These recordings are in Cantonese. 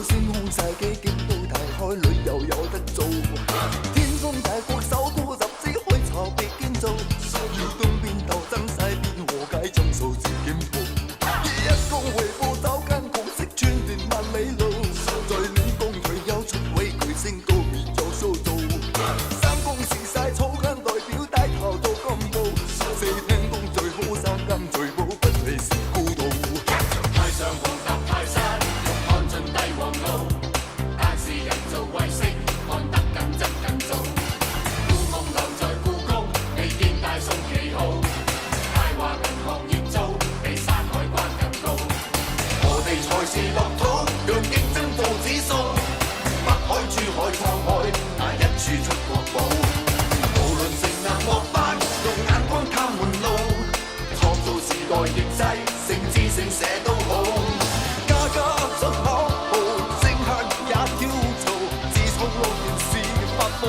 到星空晒機，見到大海旅遊有得做。天方大國首都十指海籌別建造，要東邊鬥爭西邊和解，種數自檢討。以一公回報走間共識穿斷萬里路，在戀工退休出位巨星高面有數做。三公時晒草根代表帶頭做幹部，四聽工最好三更最寶不離是孤島。太上皇搭泰山，看盡帝王路，但是人造衛星看得緊真緊做。故夢留在故宮，未見大宋旗號。大話銀行業做，比山海關更高。我哋才是樂土，讓競爭做指數。北海、珠海、滄海，哪一處出國寶？無論成南或北，用眼光探門路，創造時代形勢，成至成社都好。家家出口號，政客也跳槽，自創樂園是法寶。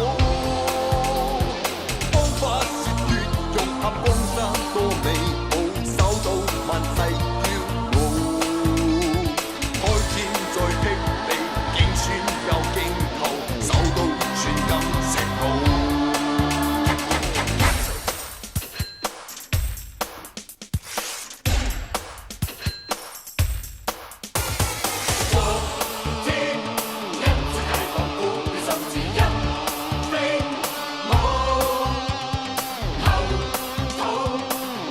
方法是血肉合江山多美好，首都萬世驕傲。開天再霹靂，見穿又鏡頭，首都寸金尺土。天一隻大防鼓，甚至一飛舞。後土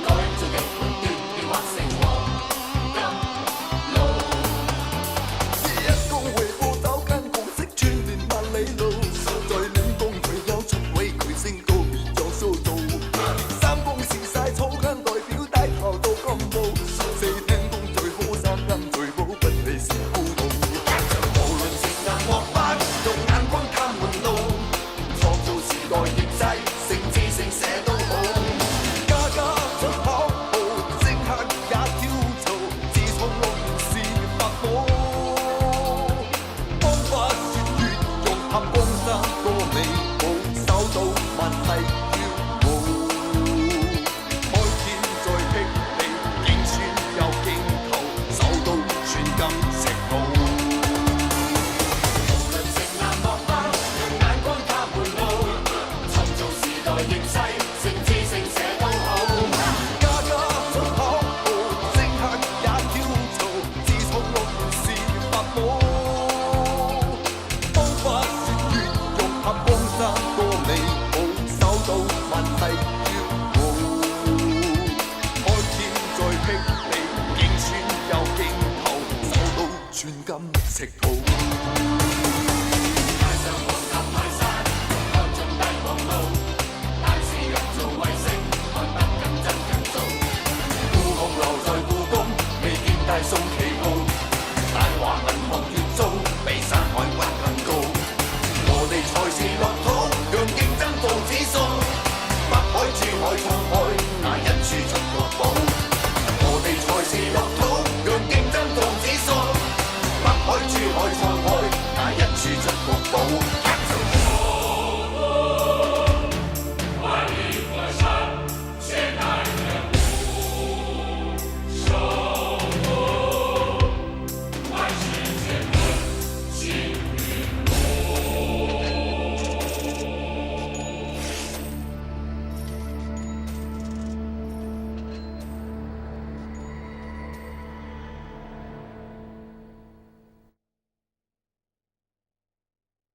改造地盤斷斷劃成黃金路。以一公回報走間共識穿斷萬里路，在戀工退休出位巨星高面有數做。三公時晒草根代表帶頭做幹部，四聽工最好三更最寶不離是孤島。無論成南或北，用眼光探門路，創造時代形勢，成至成社都好。家家出口號，政客也跳槽，自創樂園是法寶。方法是血肉合江山多美好，首都萬世驕傲。開天再霹靂，見穿又鏡頭，首都寸金尺土。無論成南或北，用眼光探門路，創造時代形勢，成至成社都好。家家出口號，政客也跳槽，自創樂園是法寶。方法是血肉合江山多美好，首都萬世驕傲。開天再霹靂，見穿又鏡頭，首都寸金尺土。